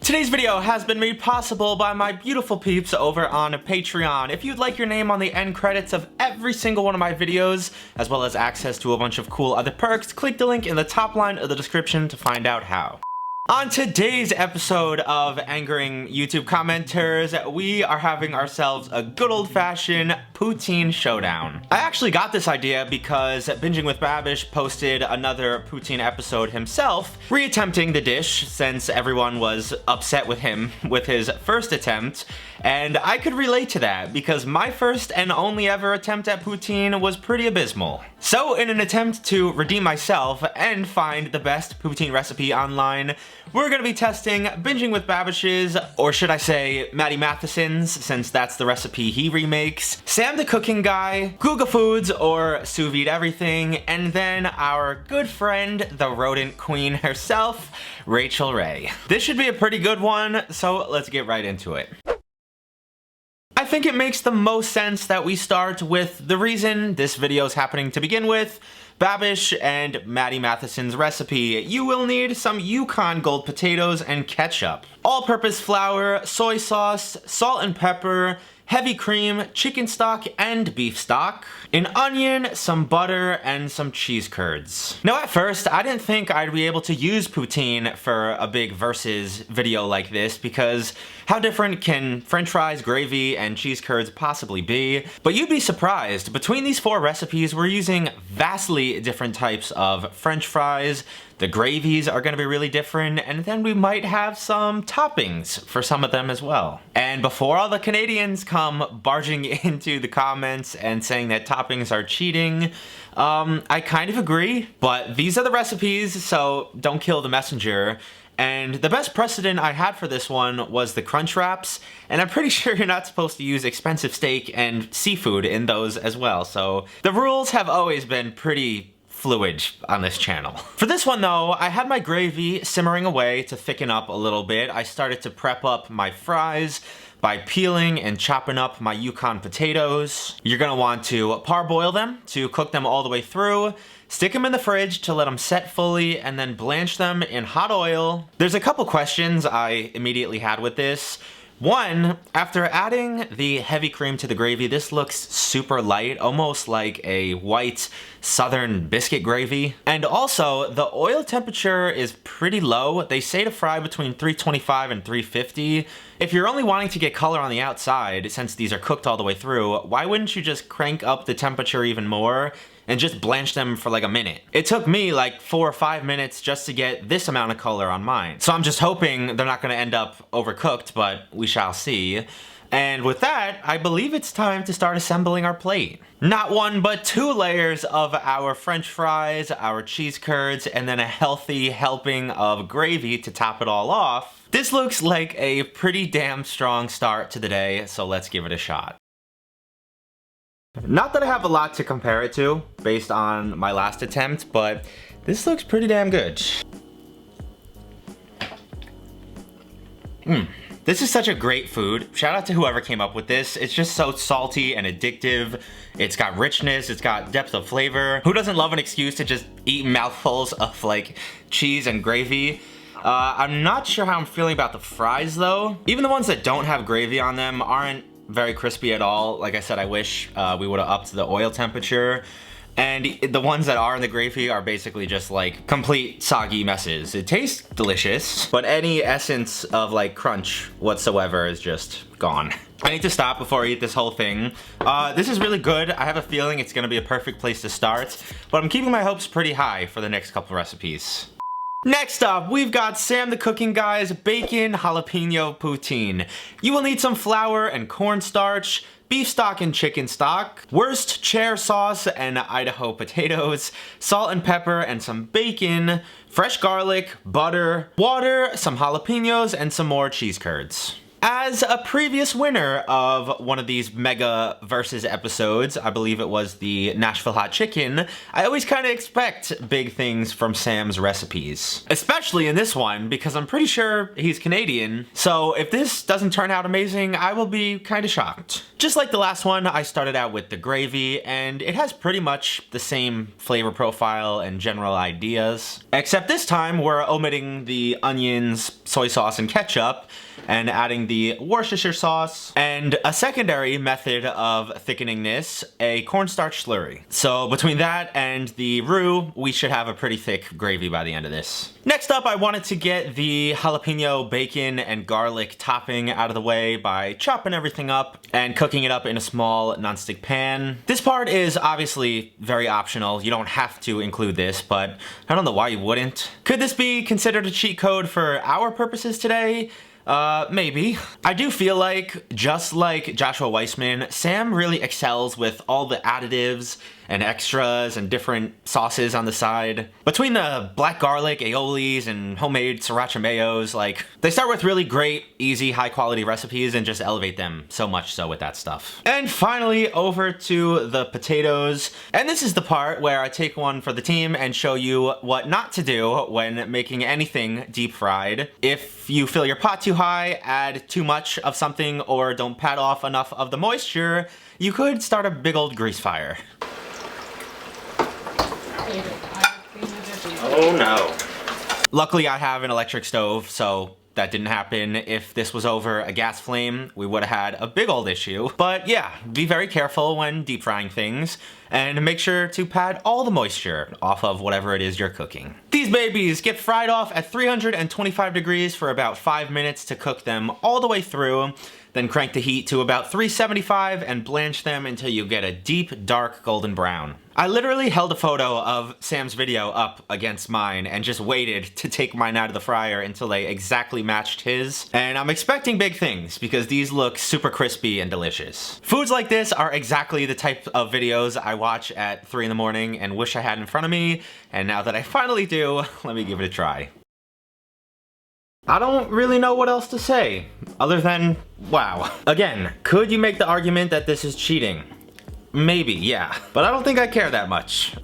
Today's video has been made possible by my beautiful peeps over on Patreon. If you'd like your name on the end credits of every single one of my videos, as well as access to a bunch of cool other perks, click the link in the top line of the description to find out how. On today's episode of Angering YouTube Commenters, we are having ourselves a good old-fashioned poutine showdown. I actually got this idea because Binging with Babish posted another poutine episode himself, reattempting the dish since everyone was upset with him with his first attempt, and I could relate to that because my first and only ever attempt at poutine was pretty abysmal. So in an attempt to redeem myself and find the best poutine recipe online, we're gonna be testing Binging with Babish's, or should I say Matty Matheson's, since that's the recipe he remakes, Sam the Cooking Guy, Guga Foods or Sous Vide Everything, and then our good friend, the rodent queen herself, Rachael Ray. This should be a pretty good one, so let's get right into it. I think it makes the most sense that we start with the reason this video is happening to begin with, Babish and Matty Matheson's recipe. You will need some Yukon Gold potatoes and ketchup, all-purpose flour, soy sauce, salt and pepper, heavy cream, chicken stock, and beef stock, an onion, some butter, and some cheese curds. Now at first, I didn't think I'd be able to use poutine for a big versus video like this because how different can french fries, gravy, and cheese curds possibly be? But you'd be surprised. Between these four recipes, we're using vastly different types of french fries. The gravies are going to be really different, and then we might have some toppings for some of them as well. And before all the Canadians come barging into the comments and saying that toppings are cheating, I kind of agree, but these are the recipes, so don't kill the messenger. And the best precedent I had for this one was the crunch wraps, and I'm pretty sure you're not supposed to use expensive steak and seafood in those as well, so the rules have always been pretty fluid on this channel. For this one though, I had my gravy simmering away to thicken up a little bit. I started to prep up my fries by peeling and chopping up my Yukon potatoes. You're gonna want to parboil them to cook them all the way through, stick them in the fridge to let them set fully, and then blanch them in hot oil. There's a couple questions I immediately had with this. One, after adding the heavy cream to the gravy, this looks super light, almost like a white southern biscuit gravy. And also, the oil temperature is pretty low. They say to fry between 325 and 350. If you're only wanting to get color on the outside, since these are cooked all the way through, why wouldn't you just crank up the temperature even more and just blanch them for like a minute? It took me like 4 or 5 minutes just to get this amount of color on mine. So I'm just hoping they're not gonna end up overcooked, but we shall see. And with that, I believe it's time to start assembling our plate. Not one, but 2 layers of our french fries, our cheese curds, and then a healthy helping of gravy to top it all off. This looks like a pretty damn strong start to the day, so let's give it a shot. Not that I have a lot to compare it to based on my last attempt, but this looks pretty damn good. This is such a great food. Shout out to whoever came up with this. It's just so salty and addictive. It's got richness, it's got depth of flavor. Who doesn't love an excuse to just eat mouthfuls of like cheese and gravy? I'm not sure how I'm feeling about the fries though. Even the ones that don't have gravy on them aren't very crispy at all. Like I said, I wish we would have upped the oil temperature. And the ones that are in the gravy are basically just like complete soggy messes. It tastes delicious, but any essence of like crunch whatsoever is just gone. I need to stop before I eat this whole thing. This is really good. I have a feeling it's gonna be a perfect place to start, but I'm keeping my hopes pretty high for the next couple recipes. Next up, we've got Sam the Cooking Guy's Bacon Jalapeno Poutine. You will need some flour and cornstarch, beef stock and chicken stock, Worcestershire sauce and Idaho potatoes, salt and pepper and some bacon, fresh garlic, butter, water, some jalapenos, and some more cheese curds. As a previous winner of one of these mega versus episodes, I believe it was the Nashville Hot Chicken, I always kind of expect big things from Sam's recipes. Especially in this one, because I'm pretty sure he's Canadian, so if this doesn't turn out amazing, I will be kind of shocked. Just like the last one, I started out with the gravy, and it has pretty much the same flavor profile and general ideas. Except this time, we're omitting the onions, soy sauce, and ketchup, and adding the Worcestershire sauce, and a secondary method of thickening this, a cornstarch slurry. So between that and the roux, we should have a pretty thick gravy by the end of this. Next up, I wanted to get the jalapeno, bacon, and garlic topping out of the way by chopping everything up and cooking it up in a small nonstick pan. This part is obviously very optional. You don't have to include this, but I don't know why you wouldn't. Could this be considered a cheat code for our purposes today? Maybe. I do feel like, just like Joshua Weissman, Sam really excels with all the additives and extras and different sauces on the side. Between the black garlic, aiolis, and homemade sriracha mayos, like, they start with really great, easy, high-quality recipes and just elevate them so much so with that stuff. And finally, over to the potatoes. And this is the part where I take one for the team and show you what not to do when making anything deep fried. If you fill your pot too high, add too much of something, or don't pat off enough of the moisture, you could start a big old grease fire. Oh no. Luckily I have an electric stove, so that didn't happen. If this was over a gas flame, we would have had a big old issue. But yeah, be very careful when deep frying things, and make sure to pat all the moisture off of whatever it is you're cooking. These babies get fried off at 325 degrees for about 5 minutes to cook them all the way through. Then crank the heat to about 375 and blanch them until you get a deep, dark golden brown. I literally held a photo of Sam's video up against mine and just waited to take mine out of the fryer until they exactly matched his. And I'm expecting big things because these look super crispy and delicious. Foods like this are exactly the type of videos I watch at 3 in the morning and wish I had in front of me. And now that I finally do, let me give it a try. I don't really know what else to say, other than, wow. Again, could you make the argument that this is cheating? Maybe, yeah. But I don't think I care that much.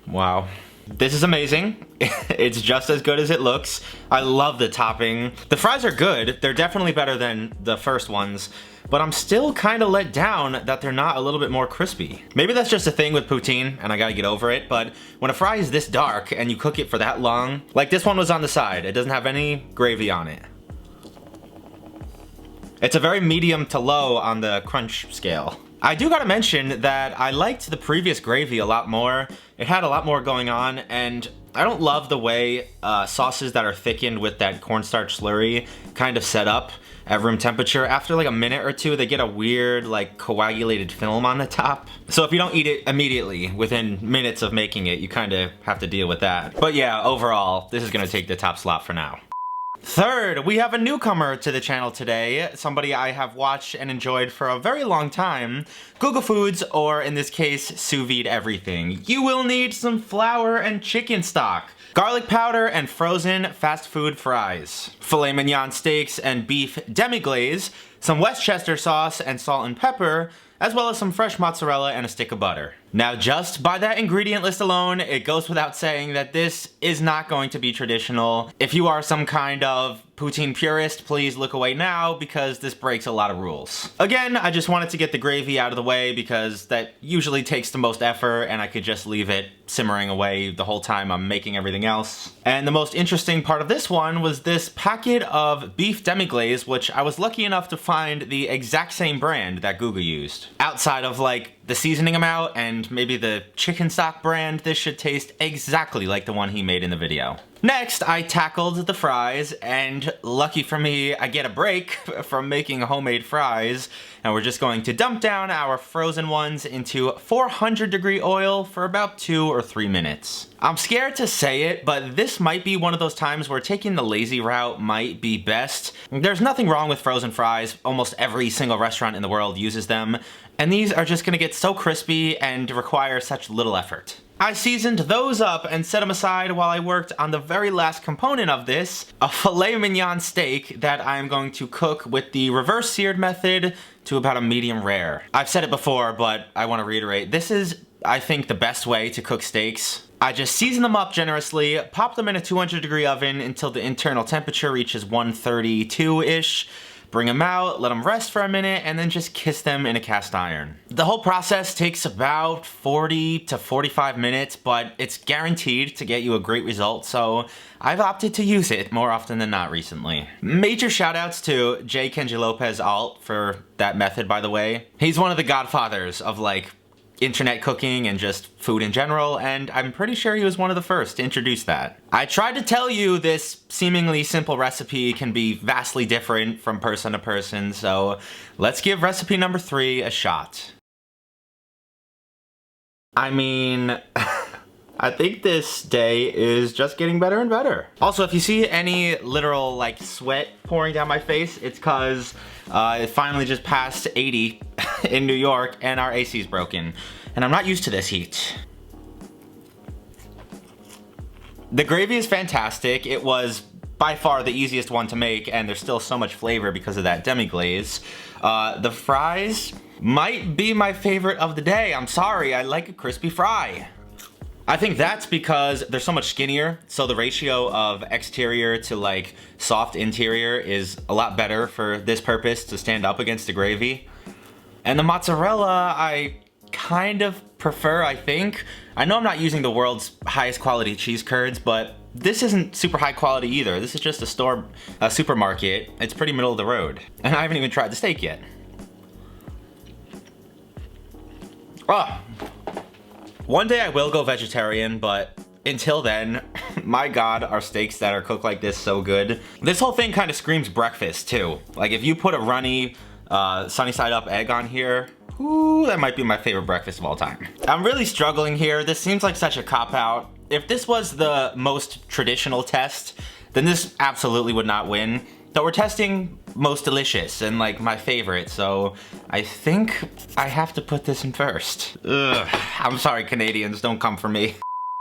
Wow. This is amazing. It's just as good as it looks. I love the topping. The fries are good. They're definitely better than the first ones, but I'm still kind of let down that they're not a little bit more crispy. Maybe that's just a thing with poutine and I gotta get over it, but when a fry is this dark and you cook it for that long, like this one was on the side, it doesn't have any gravy on it. It's a very medium to low on the crunch scale. I do gotta mention that I liked the previous gravy a lot more. It had a lot more going on, and I don't love the way sauces that are thickened with that cornstarch slurry kind of set up at room temperature. After like a minute or two, they get a weird like coagulated film on the top. So if you don't eat it immediately, within minutes of making it, you kind of have to deal with that. But yeah, overall, this is gonna take the top slot for now. Third, we have a newcomer to the channel today, somebody I have watched and enjoyed for a very long time, Guga Foods, or in this case, Sous Vide everything. You will need some flour and chicken stock, garlic powder, and frozen fast food fries, filet mignon steaks and beef demi-glaze, some Westchester sauce and salt and pepper, as well as some fresh mozzarella and a stick of butter. Now, just by that ingredient list alone, it goes without saying that this is not going to be traditional. If you are some kind of poutine purist, please look away now because this breaks a lot of rules. Again, I just wanted to get the gravy out of the way because that usually takes the most effort and I could just leave it simmering away the whole time I'm making everything else. And the most interesting part of this one was this packet of beef demi-glaze, which I was lucky enough to find the exact same brand that Guga used. Outside of like the seasoning amount and maybe the chicken stock brand, this should taste exactly like the one he made in the video. Next, I tackled the fries, and lucky for me, I get a break from making homemade fries, and we're just going to dump down our frozen ones into 400-degree oil for about 2 or 3 minutes. I'm scared to say it, but this might be one of those times where taking the lazy route might be best. There's nothing wrong with frozen fries. Almost every single restaurant in the world uses them, and these are just gonna get so crispy and require such little effort. I seasoned those up and set them aside while I worked on the very last component of this, a filet mignon steak that I'm going to cook with the reverse seared method to about a medium rare. I've said it before, but I want to reiterate, this is, I think, the best way to cook steaks. I just season them up generously, pop them in a 200-degree oven until the internal temperature reaches 132-ish, bring them out, let them rest for a minute, and then just kiss them in a cast iron. The whole process takes about 40 to 45 minutes, but it's guaranteed to get you a great result, so I've opted to use it more often than not recently. Major shoutouts to J. Kenji Lopez Alt for that method, by the way. He's one of the godfathers of, like, internet cooking and just food in general, and I'm pretty sure he was one of the first to introduce that. I tried to tell you this seemingly simple recipe can be vastly different from person to person, so let's give recipe number 3 a shot. I mean, I think this day is just getting better and better. Also, if you see any literal like sweat pouring down my face, it's cause it finally just passed 80 in New York and our AC's broken. And I'm not used to this heat. The gravy is fantastic. It was by far the easiest one to make, and there's still so much flavor because of that demi-glaze. The fries might be my favorite of the day. I'm sorry, I like a crispy fry. I think that's because they're so much skinnier, so the ratio of exterior to like soft interior is a lot better for this purpose to stand up against the gravy. And the mozzarella I kind of prefer, I think. I know I'm not using the world's highest quality cheese curds, but this isn't super high quality either. This is just a supermarket. It's pretty middle of the road. And I haven't even tried the steak yet. Oh. One day I will go vegetarian, but until then, my god, are steaks that are cooked like this so good. This whole thing kind of screams breakfast too. Like if you put a runny, sunny side up egg on here, ooh, that might be my favorite breakfast of all time. I'm really struggling here. This seems like such a cop-out. If this was the most traditional test, then this absolutely would not win. But we're testing most delicious and like my favorite, so I think I have to put this in first. Ugh, I'm sorry Canadians, don't come for me.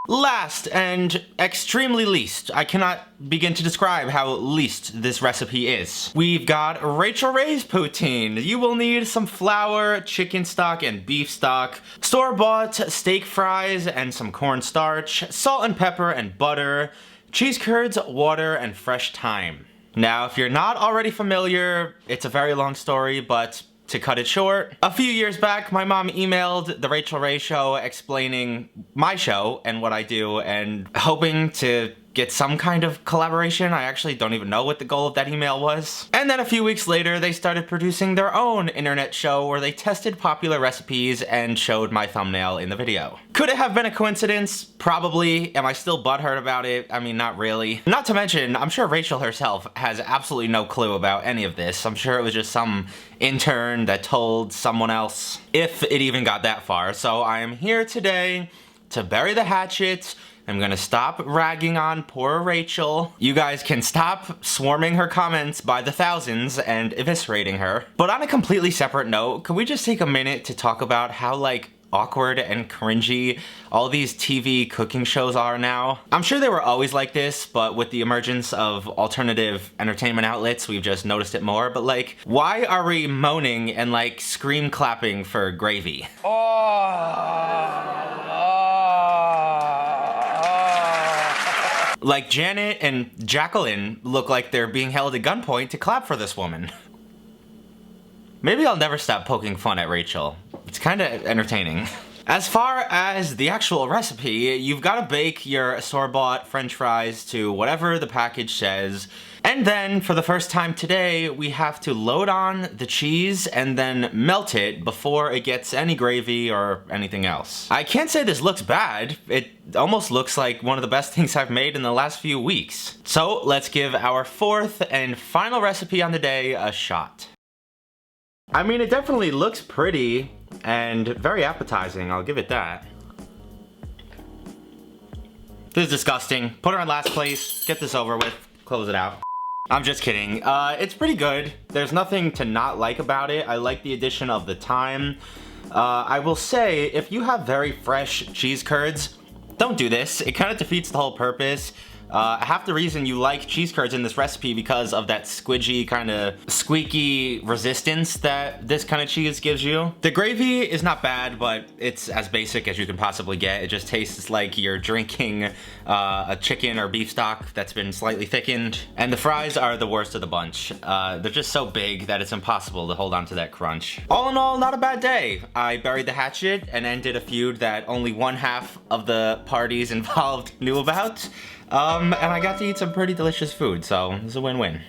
Last and extremely least, I cannot begin to describe how least this recipe is. We've got Rachael Ray's poutine. You will need some flour, chicken stock, and beef stock, store-bought steak fries and some cornstarch, salt and pepper and butter, cheese curds, water, and fresh thyme. Now, if you're not already familiar, it's a very long story, but to cut it short, a few years back, my mom emailed the Rachael Ray show explaining my show and what I do and hoping to get some kind of collaboration. I actually don't even know what the goal of that email was. And then a few weeks later, they started producing their own internet show where they tested popular recipes and showed my thumbnail in the video. Could it have been a coincidence? Probably. Am I still butthurt about it? I mean, not really. Not to mention, I'm sure Rachael herself has absolutely no clue about any of this. I'm sure it was just some intern that told someone else, if it even got that far. So I am here today to bury the hatchet. I'm gonna stop ragging on poor Rachael. You guys can stop swarming her comments by the thousands and eviscerating her. But on a completely separate note, could we just take a minute to talk about how like awkward and cringy all these TV cooking shows are now? I'm sure they were always like this, but with the emergence of alternative entertainment outlets, we've just noticed it more. But like, why are we moaning and like scream clapping for gravy? Like Janet and Jacqueline look like they're being held at gunpoint to clap for this woman. Maybe I'll never stop poking fun at Rachael. It's kinda entertaining. As far as the actual recipe, you've gotta bake your store-bought french fries to whatever the package says. And then, for the first time today, we have to load on the cheese and then melt it before it gets any gravy or anything else. I can't say this looks bad. It almost looks like one of the best things I've made in the last few weeks. So let's give our fourth and final recipe on the day a shot. I mean, it definitely looks pretty and very appetizing, I'll give it that. This is disgusting. Put her in last place, get this over with, close it out. I'm just kidding. It's pretty good. There's nothing to not like about it. I like the addition of the thyme. I will say, if you have very fresh cheese curds, Don't do this. It kind of defeats the whole purpose. Half the reason you like cheese curds in this recipe because of that squidgy kind of squeaky resistance that this kind of cheese gives you. The gravy is not bad, but it's as basic as you can possibly get. It just tastes like you're drinking a chicken or beef stock that's been slightly thickened. And the fries are the worst of the bunch. They're just so big that it's impossible to hold on to that crunch. All in all, not a bad day. I buried the hatchet and ended a feud that only one half of the parties involved knew about. And I got to eat some pretty delicious food, so it's a win-win.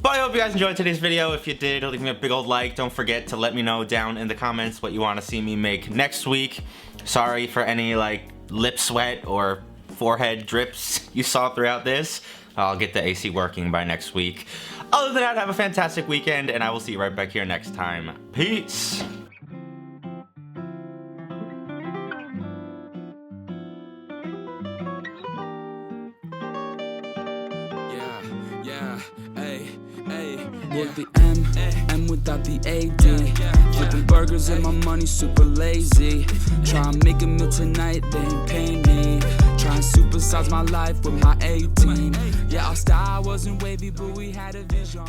But I hope you guys enjoyed today's video. If you did, leave me a big old like. Don't forget to let me know down in the comments what you want to see me make next week. Sorry for any like lip sweat or forehead drips you saw throughout this. I'll get the AC working by next week. Other than that, have a fantastic weekend, and I will see you right back here next time. Peace! With the M without the AD. Flipping burgers and my money super lazy. Try and make a meal tonight, they ain't paying me. Try and supersize my life with my 18. Yeah, our style wasn't wavy, but we had a vision.